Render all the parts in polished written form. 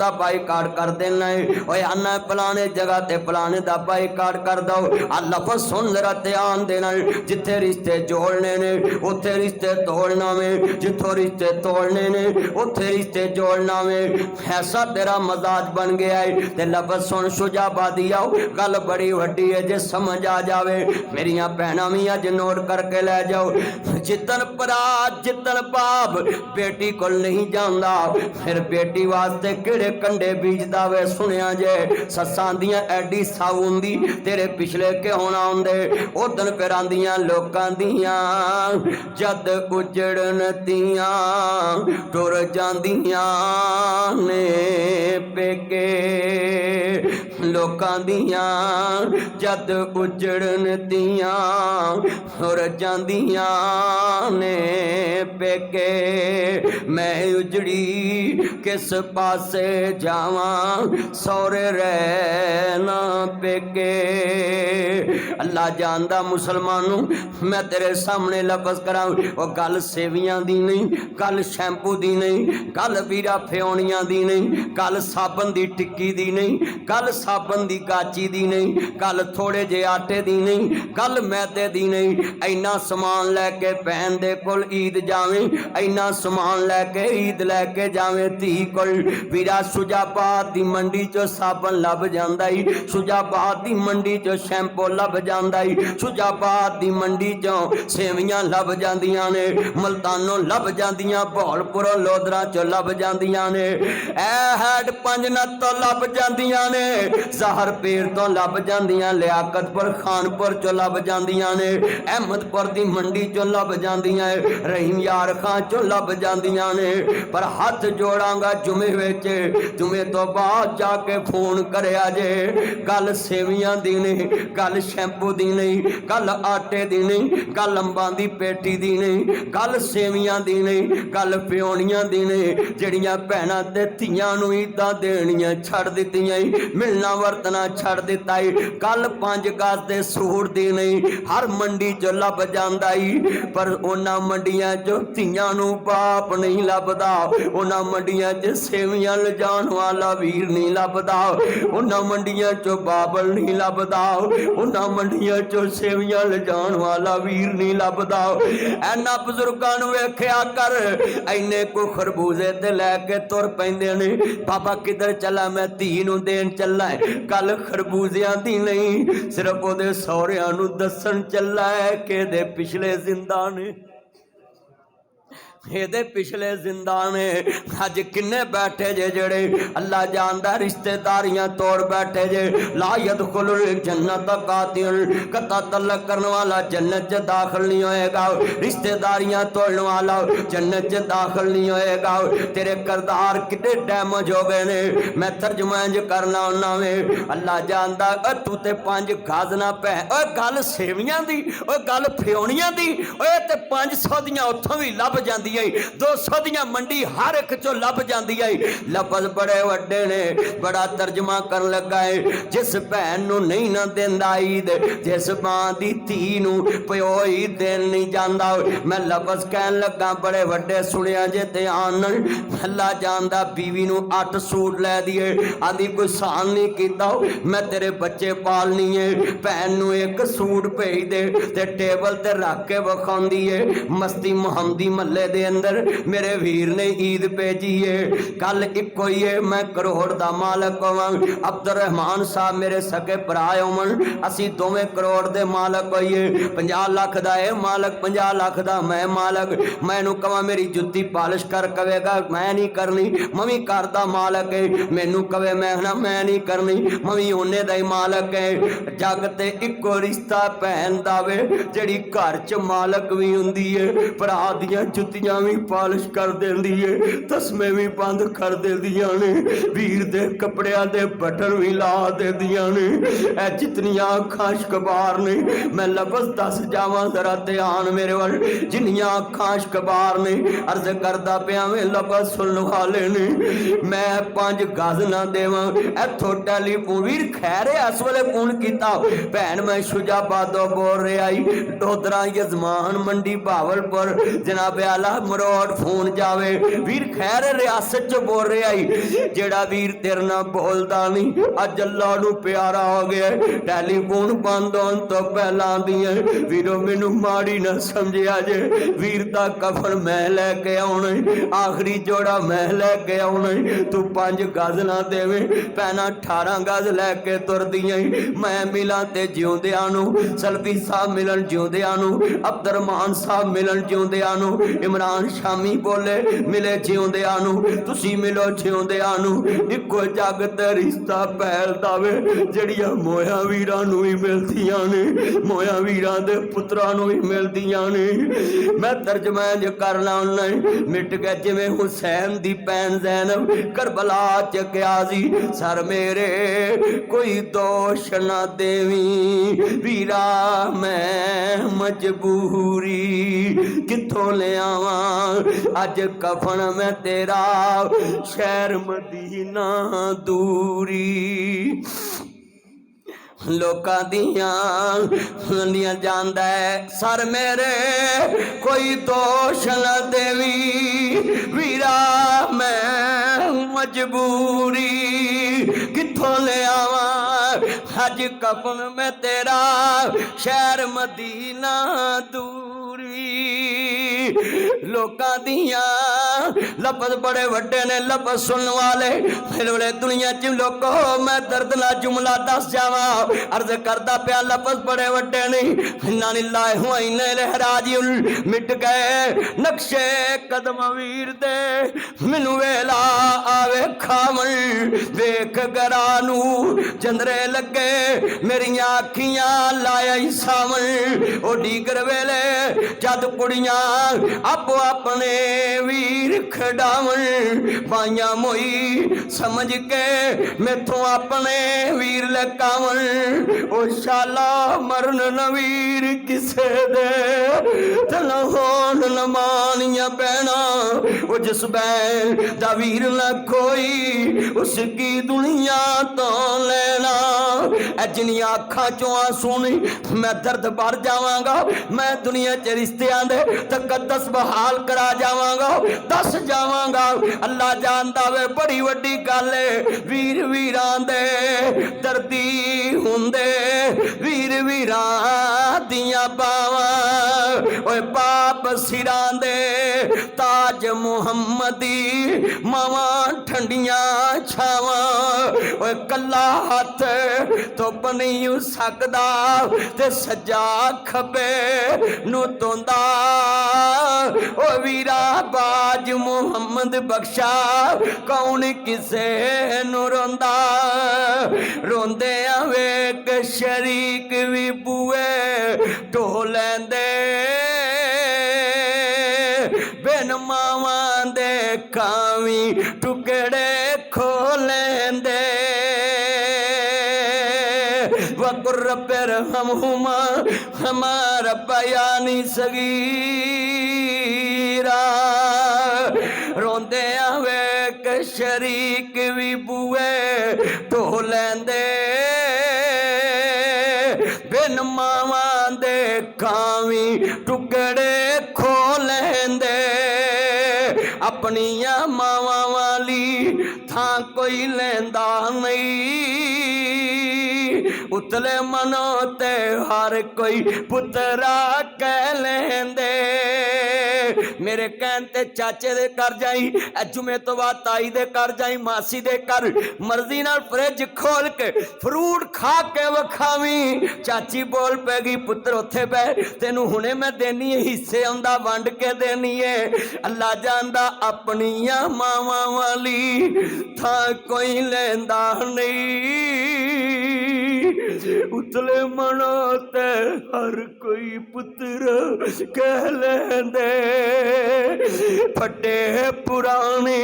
दा बाईकाट कर देना है। ओए आना फलाने जगह ते फलाने दा बाईकाट कर दो। आ लफज सुन जरा ध्यान देना, जिथे रिश्ते जोड़ने ने उथे रिश्ते तोड़ना में, जिथों रिश्ते तोड़ने ने उथे रिश्ते जोड़ना में। ऐसा तेरा मजाज बन गया है। ते लफज सुन शुजाबादी आओ, गल बड़ी वड्डी है, जे समझ आ जावे मेरिया भैन भी अज नोट करके लै जाओ। जितन भरा जितन बाप बेटी को नहीं जाता, फिर बेटी वास्ते किहड़े कंडे बीजदा वे। सुनिया जे सस्सां दियां एडी साऊ हुंदी, तेरे पिछले क्यों ना आउंदे। उदन फिर आंदियां लोकां दियां, जद उजड़न दियां टुर जांदियां ने पेके। लोकां दियां जद उजड़न दियां टुर जांदियां ने पेके। मैं उजड़ी किस पासे जावां, सौरे रहना पेके। अल्लाह जानदा मुसलमानों, मैं तेरे सामने लफज करा, वो गल सेवियां दी नहीं, गल शैंपू दी नहीं, गल वीरा फ्योनियां दी नहीं, गल साबन दी टिक्की दी नहीं, गल साबन दी गाची दी नहीं, गल थोड़े जे आटे दी नहीं, गल मैदे दी नहीं। इन्ना समान लैके भैन दे कोल ईद जावे, इन्ना समान लैके ईद लैके जावे धी कोल। वीरा शुजाबाद दी मंडी चो साबन लभ जांदा ही, शुजाबाद दी मंडी चो शैंपू लभ जांदा ही, शुजाबाद दी मंडी चो सेवियां लभ जांदियां ने, मुल्तानों लभ जांदियां, भौलपुरों लोधरा चो लभ जांदियां ने, ऐ हैड पंजनत तो लभ जांदियां ने, जहर पीर तो लभ जांदियां, लियाकतपुर खानपुर चो लभ जांदियां ने, अहमदपुर दी मंडी चो लभ जांदियां, रहीम यार खां चो लभ जांदियां ने। पर हथ जोड़ांगा जुमे विच, जुमे तो बाद जाके फोन करया जे। गल सेवियां दी नहीं, गल शैंपू दी नहीं, गल आटे दी नहीं, गल अंबां दी पेटी दी नहीं, गल सेवियां दी नहीं, गल प्योनियां दी नहीं। जिहड़ियां भैणां ते धीआं नूं ईदां देणियां छड़ दित्तियां, मिलना वरतना छड़ दित्ता। गल 5 गज दे सूट दी नहीं, हर मंडी च लभ जांदा ही, पर उन्हां मंडियां च धीआं नूं बाप नहीं लभदा, उन्हां मंडियां च सेवियां लिजाण वाला वीर नहीं लभदा, उन्हां मंडियां चो बाबल नहीं लभदा, उन्हां मंडियां चो सेवियां लिजाण वाला वीर नहीं लभदा। ऐना बजुर्गां नूं वेखिया कर, इन्ने को खरबूजे ते लैके तुर पैंदे ने। बाबा किधर चला? मैं धी नूं देण चला है। गल खरबूजियां दी नहीं, सिर्फ ओदे सौहरियां नूं दस्सण चला है कि इहदे पिछले जिंदा ने, ये पिछले जिंदा ने। अज किन्ने बैठे जे जड़े अल्लाह जानदा रिश्तेदारियां तोड़ बैठे जे। ला यदखुलुल जन्नत कातिल, कता तलक करने वाला जन्नत च दाखिल नहीं होएगा, रिश्तेदारियां तोड़ने वाला जन्नत च दाखिल नहीं होएगा। तेरे करदार कितने डैमेज हो गए ने, मैं तर्जमा इंज करना उन्ना में। अल्लाह जानदा तू ते 5 गज ना पै। ओए गल सेवियां दी, ओए गल फ्योनियां दी, ओए ते 500 दियां उत्थों भी लभ जांदी, 200 दियां मंडी हर एक चो लभ जांदी है। लफज बड़े वड्डे ने, बड़ा तर्जमा कर लगा है। जिस भैन नूं नहीं ना देंदा ईद, जिस मां दी धी नूं प्यो ईद देन नहीं जांदा, मैं लफज कहन लगा बड़े वड्डे सुनिया जे ध्यान नाल। अल्लाह जानदा बीवी नूं 8 सूट लै दिए, आंदी कोई सान नहीं कीता, मैं तेरे बच्चे पालनी है, भैन नूं 1 सूट भेज दे ते टेबल ते रख के विखाउंदी है। मस्ती मोहम्मदी महल्ले दे अंदर मेरे वीर ने ईद भेजी है। गल इको ही है, मैं करोड़ दा मालक होवां, अब्दुर्रहमान साहब मेरे सके भरा होवन, असी दोवें करोड़ दे मालक होइए। 50 लाख दा है मालक, 50 लाख दा मैं मालक। मैनू कवां मेरी जुत्ती पालिश कर, कवेगा मैं नहीं करनी, मवी घर दा मालक है। मैनू कवे मैं ना मैं नहीं करनी, मवी ओने दा ही मालक है। जग ते इको रिश्ता भैन दा वे, जिहड़ी घर च मालक भी हुंदी है, भरा दियां जुत्तियां भी पालिश कर देंदी है, तस्मे भी बंद कर देंदियां ने, वीर दे कपड़ियां दे बटन भी ला देंदियां ने। ऐ जितनियां अखां शकबार ने, मैं लफज दस जावां जरा ध्यान मेरे वल, जिन्नियां अखां शकबार ने, अर्ज करदा पिया मैं लफज सुन वाले ने। मैं 5 गज ना देवां इथों टेलीफोन वीर खैर इस वेले फोन कीता, भैन मैं शुजाबादों बोल रहा, डोदरा यजमान मंडी भावलपुर, जनाब आला मरोड़ फोन जावे वीर खैर रियासत च बोल रहा ही जेड़ा वीर तेरे नाल बोलदा नहीं अज अल्लाह नू प्यारा हो गया टैलीफोन बंद होने तो पहला आंदियां वीरो मैनू माड़ी ना समझिया जे वीर दा कफन मैं लैके आउणा आखिरी जोड़ा मैं लैके आउणा तू 5 गज ना देवे पैना 18 गज लैके तुरदियां मैं मिलां ते जिउंदियां नू सलफी साहब मिलन जिउंदियां नू अब्दुरमान साहब मिलन जिउंदियां नू इमरान शामी बोले मिले जिउंदियां नू तुसी मिलो जिउंदियां नू इक्को जग ते रिश्ता पैलदा वे जड़ियां मोया वीरां नू ही मिलदियां ने मोया वीरां दे पुत्रां नू ही मिलदियां ने मैं तर्जमा ज करना मिट गए जिवें हुसैन दी भैन ज़ैनब करबला च क्या सी सर मेरे कोई दोष ना देवी वीरा मैं मजबूरी किथों ले आवां अज कफन मैं तेरा शहर मदीना दूरी लोकां दियां जानदा है सर मेरे कोई दोष न देवी वीरा मैं मजबूरी किथों ले आवां अज कफन में तेरा शहर मदीना दूरी लोकां दियां लफज बड़े वड्डे ने लफज सुनने वाले फिर बड़े दुनिया च लोको मैं दर्द ना जुमला दस जावा अर्ज करदा पिया लफज बड़े वड्डे नहीं इन्ना लिल्लाहि व इन्ना इलैहि राजिऊन मिट गए नक्शे कदम वीर दे मैनू वेला आवे खावन वेख गरानू चंद्रे लगे मेरिया अखियां लाया ही सावन ओ डीगर वेले जद कुड़ियां आपो अपने वीर खडावन पाइया मोई समझ के मैथों अपने वीर लकावन ओ शाला मरन नवीर किसे दे तन होन न मानिया बैना ओ जिस बैन दा वीर न कोई उसकी दुनिया तो लेना जिनिया अखा चो आंसू मैं दर्द भर जावांगा मैं दुनिया च रिश्तियां दे तकद्दस बहाल करा जावांगा दस जावांगा अल्लाह जानदा वे बड़ी वड्डी गल है वीर वीरां दे दर्दी हुंदे वीर वीरां दियां बावां ओए पाप सिरां दे ताज मुहम्मदी मावां ठंडियां छावां ओए कल्ला हथ धुप नहीं सकदा ते सज्जा खब्बे नू तोंदा ओ वीरा बाज मुहम्मद बख्शा कौन किसे नू रोंदा रोंदे वेख शरीक भी बुए ढो लैंदे बिन मावां दे कावी टुकड़े खो लैंदे वकुर रब्बिर हमहुमा हमारा बयानी सगीरा रोंदे वेख शरीक भी बुए ढो लैंदे बिन मावां दे कावी टुकड़े खो लैंदे अपनिया मावां वाली थां कोई लैंदा नहीं उतले मनो ते हर कोई पुत्रा कह लेंदे मेरे कहन ते चाचे दे कर जाई जुमे तो बाद ताई दे कर जाई मासी दे कर मर्जी नाल फ्रिज खोल के फ्रूट खा के वखावी चाची बोल पैगी पुत्र उत्थे बह तेनू हुणे मैं देनी है हिस्से आंदा वंड के देनी है अल्लाह जानदा अपनियां मावां वाली था कोई लेंदा नहीं उतले मनो ते हर कोई पुत्र कह लेंदे फटे पुराने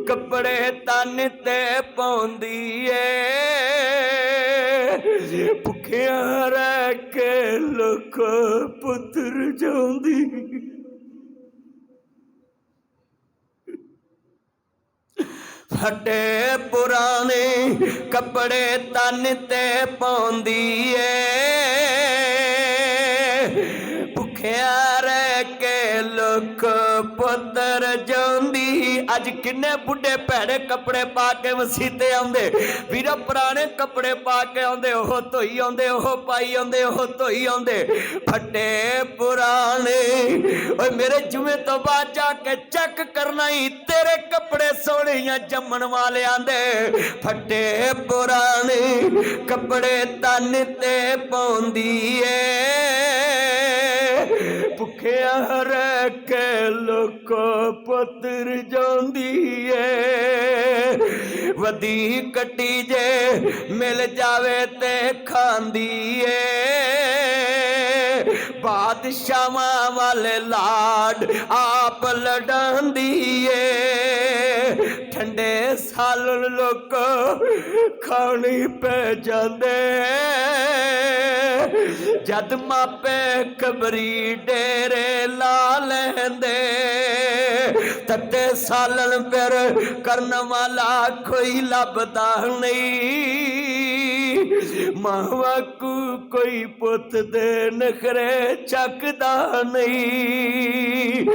कपड़े तन ते पौंदी है भुखिया रह के लोक पुत्र जांदी फटे पुराने कपड़े तन ते पौंदी है भुखिया रह के लोक पुत्र जांदी। अज किन्ने बुढ़े भैड़े कपड़े पा के मसीते आंदे वीरा, पुराने कपड़े पा के आंदे, ओह धोई आंदे, ओह पाई आंदे, ओह धोई आंदे, फटे पुराने। ओए मेरे जुमे तो बाद जाके चेक करना ही तेरे कपड़े सोने या जमन वाले आंदे फटे पुराने कपड़े तन ते पाउंदी भुखिया रख लोको पुत्र जांदी वदी कटी जे मिल जावे ते खांदी बादशाह वाले लाड आप लड़ांदी ठंडे साल लोग खानी पे जांदे जद मापे कबरी डेरे ला लेंदे तत्ते सालन पर करन वाला कोई लभदा नहीं मावा को कोई पुत दे नखरे चकदा नहीं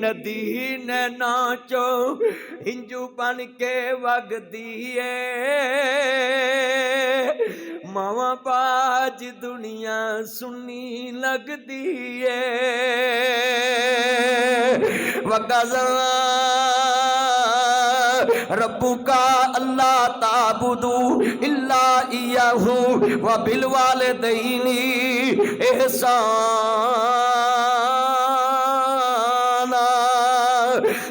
नदी नैना चो हिंजू बन के वगदी मावा बाज दुनिया सुनी लगदी वगज़ा रब्बू का अल्लाह ताबुदू इल्ला इय्याहू व बिल वालिदैनी इहसाना।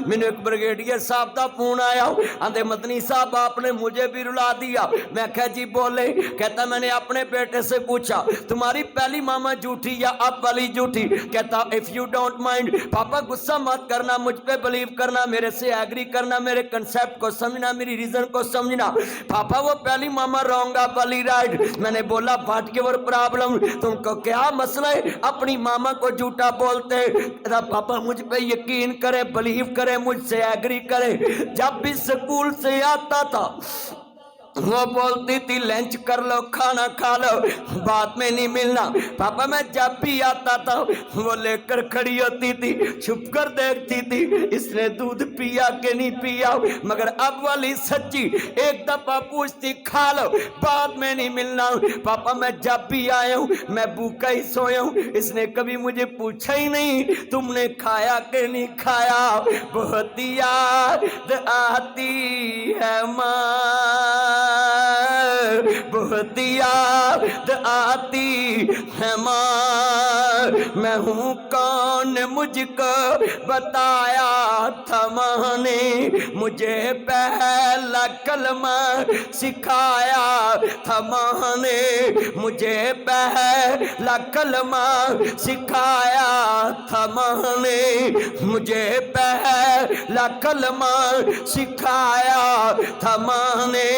मैंने एक ब्रिगेडियर साहब का फोन आया, आंधे मदनी साहब आपने मुझे भी रुला दिया। मैं कहा जी बोले, कहता मैंने अपने बेटे से पूछा तुम्हारी पहली मामा झूठी या अब वाली झूठी? कहता इफ यू डोंट माइंड पापा गुस्सा मत करना, मुझ पे बिलीव करना, मेरे से एग्री करना, मेरे कंसेप्ट को समझना, मेरी रीजन को समझना। पापा वो पहली मामा रॉन्ग आप वाली राइट। मैंने बोला व्हाट योर प्रॉब्लम, तुमको क्या मसला है अपनी मामा को झूठा बोलते? पापा मुझ पे यकीन करे, बिलीव करे, मुझसे एग्री करे। जब भी स्कूल से आता था वो बोलती थी लंच कर लो, खाना खा लो, बाद में नहीं मिलना। पापा मैं जब भी आता था वो लेकर खड़ी होती थी, छुप कर देखती थी इसने दूध पिया कि नहीं पिया। मगर अब वाली सच्ची एक दफा पूछती खा लो, बाद में नहीं मिलना। पापा मैं जब भी आया हूँ मैं भूखा ही सोया हूँ, इसने कभी मुझे पूछा ही नहीं तुमने खाया कि नहीं खाया। बहुत याद आती है माँ, बहुत याद आती है माँ, मैं हूँ कौन मुझको बताया था माँ ने, मुझे पहला कलमा सिखाया था माँ ने, मुझे पहला कलमा सिखाया था माँ ने, मुझे पहला कलमा सिखाया था माँ ने।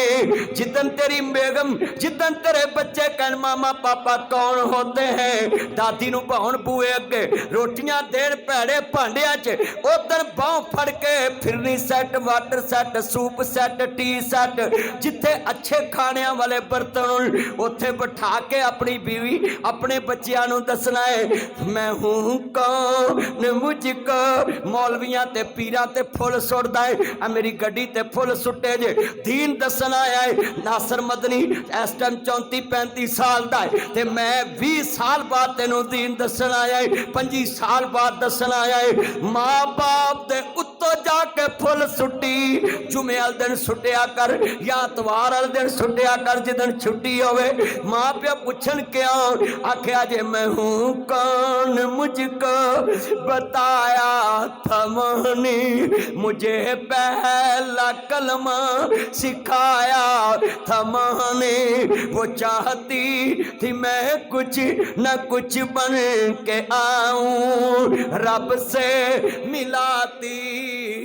जिदन तेरी बेगम जिदन तेरे बच्चे कन मामा पापा कौन होते हैं, दादी नू भाउन बूए अगे रोटियां देन भैड़े भांडिया च, उधर बाह फड़ के phirni set, water set, soup set, tea set, जिथे अच्छे खाने वाले बर्तन उथे बिठा के अपनी बीवी अपने बच्चियां नू दसना है मैं हूं कौन मुझको। मौलवियां ते पीरां ते फुल सुटदा है, मेरी गड्डी ते फुल सुटे जे दीन दसना है। नासर मदनी इस टाइम 34-35 साल का है ते मैं 20 साल बाद तेनों दीन दसना आया है, 25 साल बाद दसना आया है। माँ बाप दे उत्तों जाके फुल सुट्टी जुमे वाले दिन सुटिया कर या इतवार वाले दिन सुटिया कर, जिदन छुट्टी होवे माँ प्यो पुछन क्यों, आख्या जे मैं हूँ कौन मुझको बताया था माने, मुझे पहला कलमा सिखाया था माँ ने। वो चाहती थी मैं कुछ न कुछ बन के आऊं, रब से मिलाती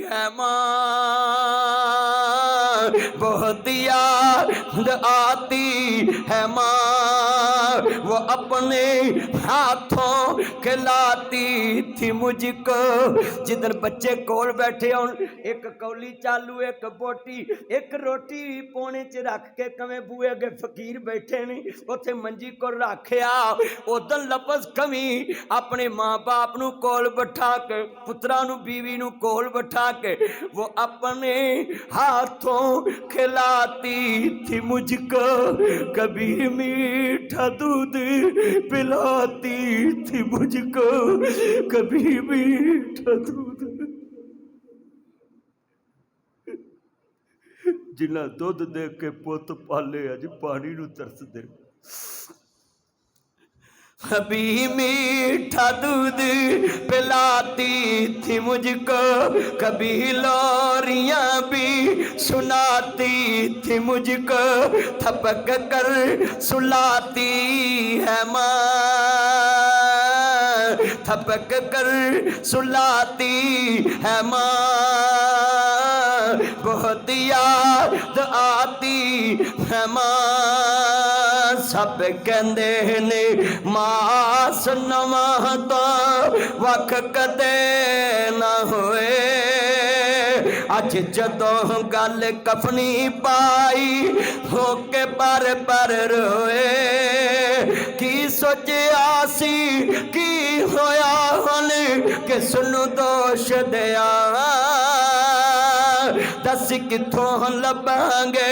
है माँ, बहुत याद आती है माँ, वो अपने हाथों खिलाती थी मुझको। जिधर बच्चे कोल बैठे हो, एक कौली चालू, एक बोटी, एक रोटी पौने च रख के कमें बूए अगे फकीर बैठे ने, उथे मंजी को रखिया। उधर लफज कमी अपने माँ बाप नू कोल बैठा के, पुत्रा नू बीवी नू कोल बैठा के, वो अपने हाथों खिलाती थी मुझको। कभी मीठा दूध पिलाती थी मुझको, कभी मीठा दूध। जिन्ना दुध दे के पुत पाले अज पानी नू तरसदे। कभी मीठा दूध पिलाती थी मुझको, कभी लोरियां भी सुनाती थी मुझको, थपक कर सुलाती है माँ, थपक कर सुलाती है माँ, बहुत याद आती है माँ। सब कहते ने मां सुनवा तो वख कदे ना होए, अज जदों गल कफनी पाई होके पर पर रोए। की सोचिया सी की होया हुन कि सुनु दोष दिया, दस किथों लभांगे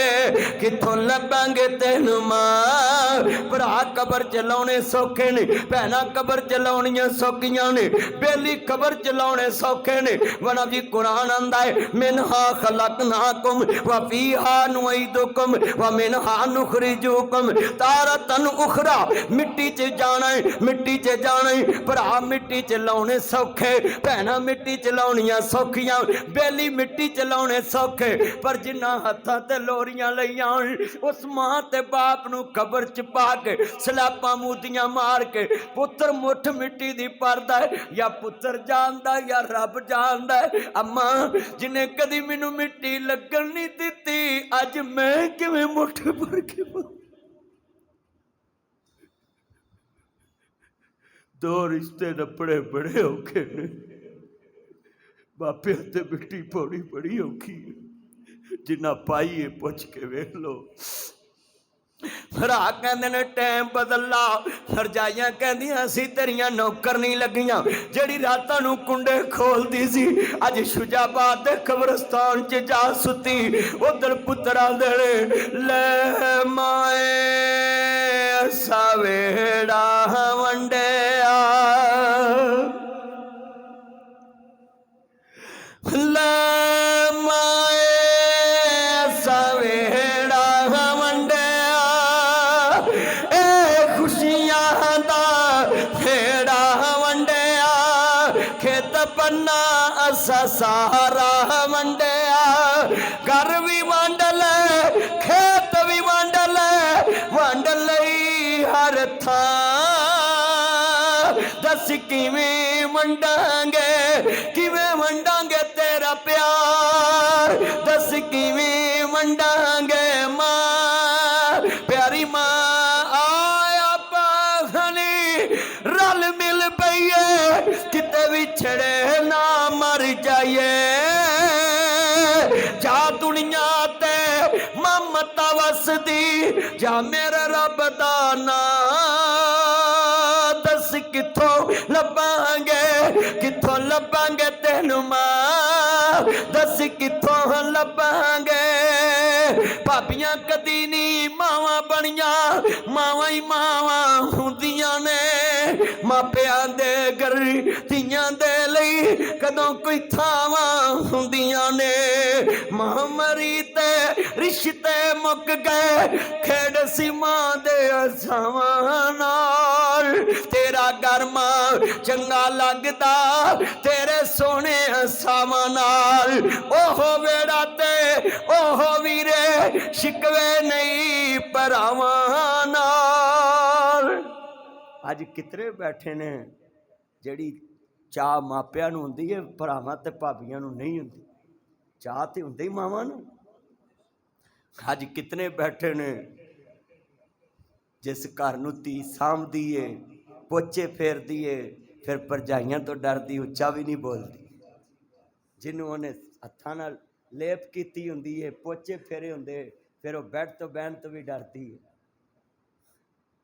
किथों लभांगे तेनू मां। भरा कबर चलाने सौखे ने, भैना कबर चलाउणियां सौखियां ने, बेली कबर चलाने सौखे ने। वना जी कुरान आंदा है मिनहा खलकनाकुम व फीहा नुईदुकुम व मिनहा नुखरिजुकुम तारतन उखरा। मिट्टी च जाना है, मिट्टी च जाना है। भरा मिट्टी च लाने सौखे, भैना मिट्टी च लाउणियां सौखियां, बेली मिट्टी च लाने सौखे। पर जिन्ना हत्थां ते लोरियां लईयां उस मां ते बाप नू कबर च पा के सलापा मूदियां मार के पुत्र मुठ मिट्टी दी भरदा है। या पुत्र जानदा या रब जानदा है। अम्मा जिन्हें कदी मैनू मिट्टी लगन नहीं दिती, अज मैं किवें मुठ भर के दो रिश्ते नपड़े बड़े औखे ने। मापिया ते मिट्टी पाउणी बड़ी औखी है, जिन्ना पाई है पुछ के वेख लो। भरा कहते ने टाइम बदला, रजाइयां कहदियां असी तेरियां नौकर नहीं लगियां, जेड़ी रातां नू कुंडे खोलदी सी अज शुजाबाद दे कब्रस्तान च जा सुती। उधर पुत्रा दे ले माए असा वेड़ा वंडिया, ले माए असा वेड़ा वंडिया, ए खुशियां दा वेड़ा वंडिया, खेत पन्ना असा सारा वंडिया। घर भी वंड ले खेत भी वंड ले, वंड लई हर थां। दस किवें वंडांगे किवें वंडांगे तेरा प्यार, दस किवें वंडांगे मां प्यारी मां। आया पाखनी रल मिल पईए, किते विछड़े ना मर जाइए। जा दुनिया ते ममता वसदी, जा मेरा रब दा नां। दस किथों लभांगे किथों लभांगे तेनू मां, दस किथों लभांगे। भाबियां कदी नहीं मावां बनियां, मावां ही मावां हुंदियां ने। मापियां दे घर धीयां दे लई कदों कोई थावां हुंदियां ने। मां मरी ते रिश्ते मुक गए, खेड सी मां दे असावां नाल। तेरा घर मां चंगा लगदा तेरे सोने असावां नाल। ओहो वेड़ा ते ओहो वीरे शिकवे नहीं भरावां नाल। अज कितने बैठे ने जिहड़ी चाह मापियां नूं हुंदी है, भरावां ते भाबियां नूं नहीं हुंदी। चाह ते हुंदी ही मावां नूं। अज कितने बैठे ने जिस घर नूं धी सामदी है, पोचे फेरदी है, फिर भरजाइयां तो डरदी उच्चा भी नहीं बोलती। जिन्हों उन्हें हत्थां नाल लेप कीती हुंदी है, पोचे फेरे हुंदे, फिर वो बैठ तो बहन तो भी डरती है।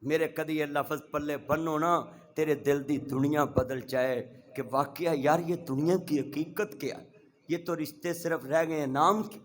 मेरे कदी ये लफ्ज़ पल्ले बनो ना, तेरे दिल की दुनिया बदल जाए कि वाकया यार ये दुनिया की हकीकत क्या, ये तो रिश्ते सिर्फ रह गए नाम के।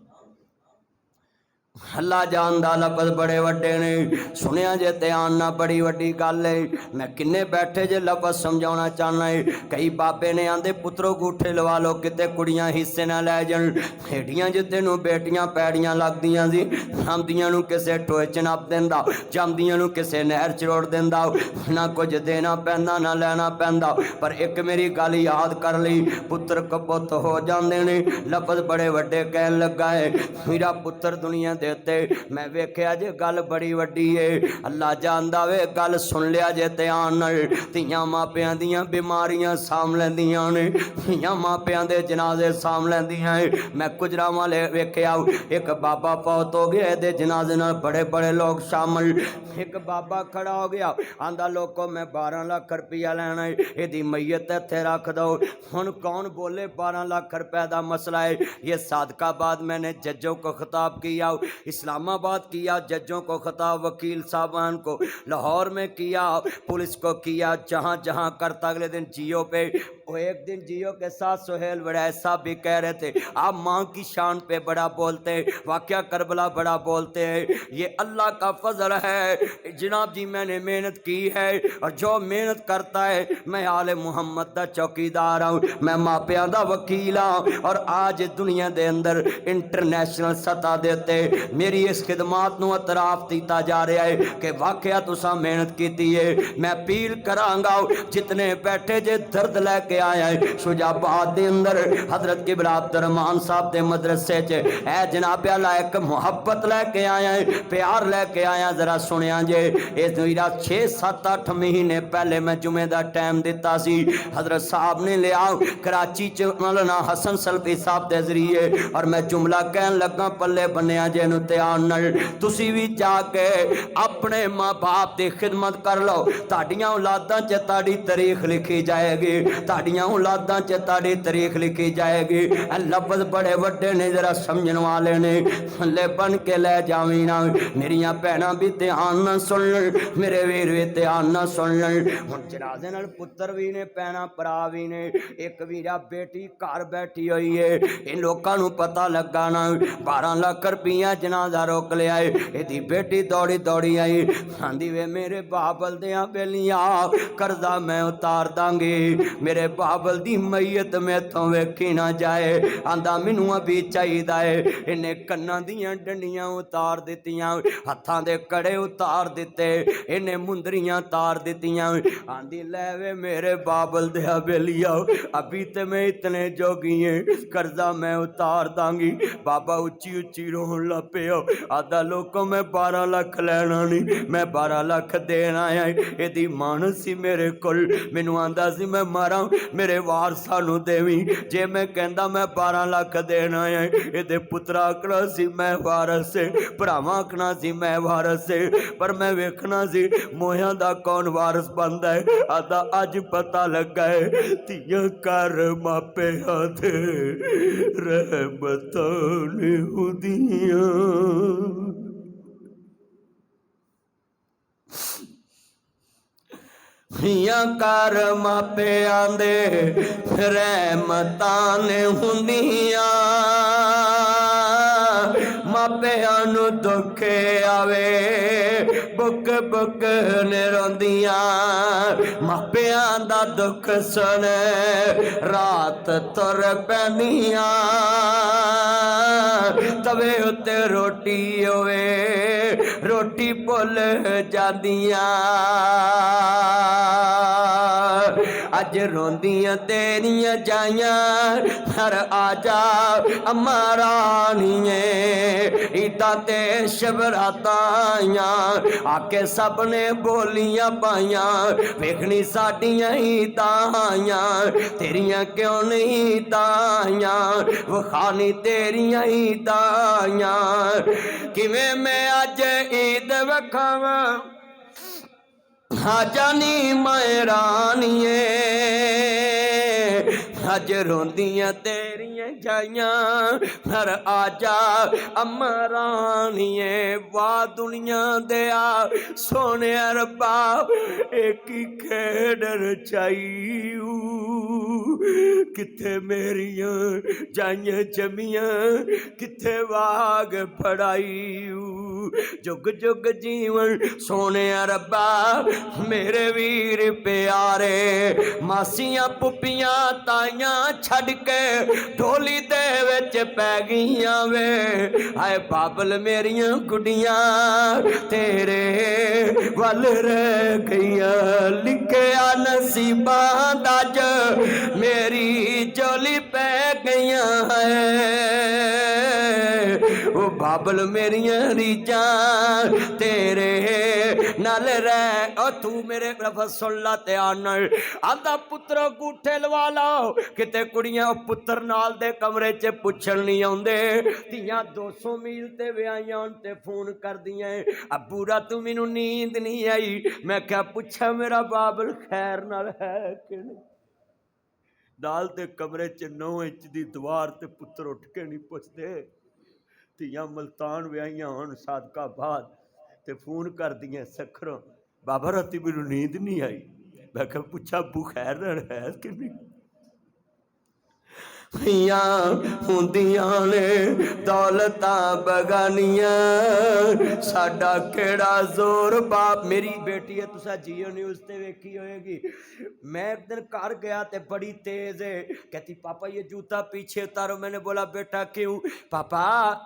अल्लाह जानदा लफज बड़े वड्डे ने, सुनिया जे ध्यान ना बड़ी वड्डी गल है। मैं किन्ने बैठे जे लफज समझाना चाहना है। कई बाबे ने आंदे पुत्रो गूठे लवा लो किते कुड़ियां हिस्से ना लै जान। हेडियां जिते नूं बेटियां पैड़ियां लगदियां सी, आंदियां नूं किसे टोए च नप दिंदा, जांदियां नूं किसे नहर च रोड़ दिंदा, ना कुछ देना पैंदा ना लैना पैंदा। पर एक मेरी गल याद कर लई, पुत्र कबुत हो जांदे ने। लफज बड़े वड्डे कहन लगा है, मेरा पुत्र दुनिया देते मैं वेख्या जे गल बड़ी वड्डी है। अल्लाह जानदा वे गल सुन लिया जे ध्यान नाल। धीआं मापियां दियां बीमारियां साम लैंदियां ने, धीआं मापियां दे जनाजे साम लैंदियां है। मैं गुजरा वाले वेख्या एक बाबा फौत हो गया, दे जनाजे नाल बड़े बड़े लोग शामिल। एक बाबा खड़ा हो गया, आंदा लोको मैं 12 लाख रुपया लेना है, एदी मैयत इत्थे रख दो। हुण कौन बोले 12 लाख रुपए का मसला है। ये सादकाबाद मैंने जजों को खिताब किया, इस्लामाबाद किया जजों को खिताब, वकील साहबान को, लाहौर में किया, पुलिस को किया, जहाँ जहाँ करता। अगले दिन जियो पे, वो एक दिन जियो के साथ सुहेल वड़ैच साहब भी कह रहे थे आप माँ की शान पे बड़ा बोलते हैं, वाकया करबला बड़ा बोलते हैं। ये अल्लाह का फजल है जनाब जी, मैंने मेहनत की है और जो मेहनत करता है, मैं आले मुहम्मद का चौकीदार हूँ, मैं मापियां दा वकील हाँ। और आज दुनिया दे अंदर इंटरनेशनल सतह देते मेरी इस खिदमात नूं इतराफ दिता जा रहा है कि वाकया तुसां मेहनत की है। मैं अपील करांगा जितने बैठे जे दर्द लैके आया है शुजाबाद के अंदर हजरत किबला अब्दुर्रहमान साहब के मदरसे च ए जनाब लायक मुहब्बत लैके आया है, प्यार लैके आया। जरा सुनिया जे इस 6-7-8 महीने पहले मैं जुमे का टाइम दिता सी, हजरत साहब ने लिया कराची च मौलाना हसन सल्फी साहब के जरिए, और मैं जुमला कहन लगा पल्ले बनिया जे नूं ध्यान नाल तुसी भी जाके अपने माँ बाप की खिदमत कर लो, ताड़ियां औलादां च ताड़ी तारीख लिखी जाएगी, ताड़ियां औलादां च ताड़ी तारीख लिखी जाएगी। लफ्ज बड़े वड्डे ने, जरा समझण वाले ने, ले बन के लै जावी ना। मेरिया भैणां भी ध्यान ना सुन, मेरे वीर भी ध्यान ना सुन। हुण जनाजे नाल पुत्र भी ने, भैणां भरा भी ने, एक वीरा बेटी घर बैठी हुई है। इन लोगों नूं पता लगा ना 12 लाख रुपया जनाजा रोक लिया है। यदी बेटी दौड़ी दौड़ी आई, आंदी वे मेरे बाबल दियां बेलियां कर्जा मैं उतार दांगी, मेरे बाबल दी मैयत मैथों वेखी ना जाए। आंदा मैनू अभी चाहिदा है। इन्हें कन्नां दियां डंडियां उतार दित्तियां, हत्थां दे कड़े उतार दिते, इन्हें मुंदरियां तार दित्तियां। आंदी लै वे मेरे बाबल दिया बेलिया, अभी ते मैं इतने जोगी है, कर्जा मैं उतार दांगी। बाबा उच्ची उच्ची रोन लग पिया, आदा लोगों मैं 12 लाख लैना नहीं, मैं 12 लाख देना आया। यदि मान सी मेरे कोल, मैनू आंदा सी मैं मारा मेरे वारसां नूं देवी, जे मैं कहंदा मैं 12 लाख देना है, ये पुत्रा आखना सी मैं वारस से, भरावां आखना सी मैं वारस से, पर मैं वेखना सी मोहियां दा कौन वारस बनदा है। आदा अज पता लगा है तियां कर मापियां दे रहमतां ने हुंदियां। हियां कर मापियां दे रहमतां ने हुंदियां, मापियां नूं दुख आवे बुक बुक ने रोंदियां, मापियां दा दुख सुन रात तुर पैंदियां, तवे उत्ते रोटी होवे रोटी भुल जांदियां। अज रोंदियां तेरियां जाइयां घर आ जा अम्मा रानिए ईदा ते शबरातां आइयां आके सब ने बोलियां पाइयां वेखनी साडियां ईदां आइयां तेरियां क्यों नहीं ईदां आइयां वखानी तेरियां ईदां आइयां किवें मैं अज ईद वखावां जानी मैं रानिए अज रोंदियां तेरियां जाइयां घर आजा अम्मा रानिए वाह दुनिया दया सोने रब्बा एक ही खेड रचाई किथे मेरियां जाइयां जमियां किथे वाग फड़ाई जुग जुग जीवन सोने रब्बा मेरे वीर प्यारे मासियां पुपियां ताइयां छड़ के ढोली दे विच पै गईयां वे आए बाबल मेरियां गुडियां तेरे वल रह गईयां लिखिया नसीबां दा ज मेरी झोली पै गईयां ओ बाबल मेरियां रीजां तेरे नाल रह ओ तू मेरे लफज सुन ला ध्यान नाल आंदा पुत्रो गूठे लवा लो किते कुड़ियां पुत्र नाल दे कमरे च पुछण नहीं आउंदे धीयां 200 मील ते विआहियां होण ते फोन करदियां अब्बू रात मैनू नींद नहीं आई मैं क्या पुछा मेरा बाबल खैर नाल है कि नहीं नाल दे कमरे च 9 इंच दी दीवार ते पुत्र उठ के नहीं पुछदे धीयां मुल्तान विआहियां होण सादकाबाद ते फोन कर दियां सखरों बाबा राती मैनू नींद नहीं आई मैं क्या पूछा अब्बू खैर है कि नहीं हुंदियां ने दौलतां बगानियां साडा केड़ा जोर बाप मेरी बेटी है तुसा जियो न्यूज़ ते वेखी होएगी मैं एक दिन घर गया ते बड़ी तेज है कहती पापा ये जूता पीछे उतारो मैंने बोला बेटा क्यों पापा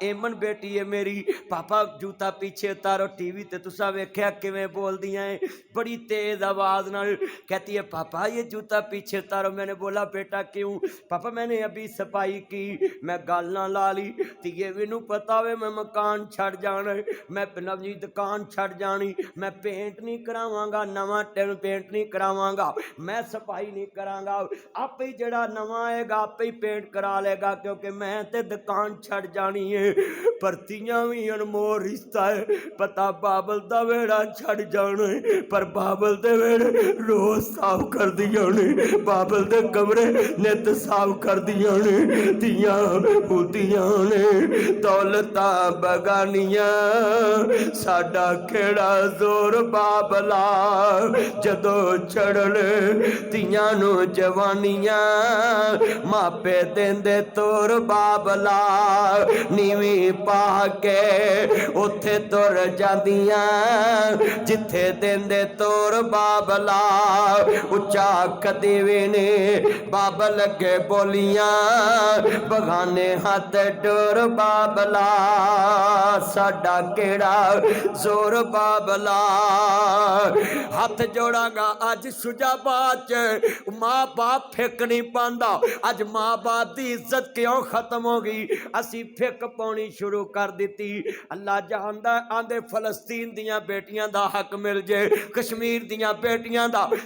एमन बेटी है मेरी पापा जूता पीछे उतारो टीवी ते तुसा वेख्या किवें बोलदियां है बड़ी तेज आवाज नाल कहती है पापा ये जूता पीछे उतारो मैंने बोला बेटा क्यों पापा मैंने अभी सफाई की मैं गल ना ला ली तीए मैनू पता वे मैं मकान छड़ जाना मैं नवी दुकान छड़ जानी मैं पेंट नहीं करावांगा नवा पेंट नहीं करावांगा मैं सफाई नहीं करांगा आप ही जड़ा नवा आएगा आप ही पेंट करा लेगा क्योंकि मैं ते दुकान छड़ जानी है पर तियां भी अनमोल रिश्ता है पता बाबल दा वेड़ा छड़ जाना है पर बाबल दे वेड़े रोज साफ कर दिया ने बाबल दे कमरे नित साफ कर दिया दियां हुदियां ने दौलतां बगानियां साडा केड़ा जोर बाबला जदों चढ़न तियां नू जवानियां मापे देंदे तोर बाबला नीवी पा के उथे तुर जांदियां जिथे देंदे तोर बाबला उच्चा कदी वी ने बाबल अगे बोलियां बगाने हाथ डोर बाबला साडा केड़ा जोर बाबला हाथ जोड़ांगा अज शुजाबाद च माँ बाप फिक नहीं पांदा अज माँ बाप की इज्जत क्यों खत्म हो गई असी फिक पाउनी शुरू कर दी अल्लाह जानदा आंदे फलस्तीन दियां बेटियां दा हक मिल जे कश्मीर दियां बेटियां दा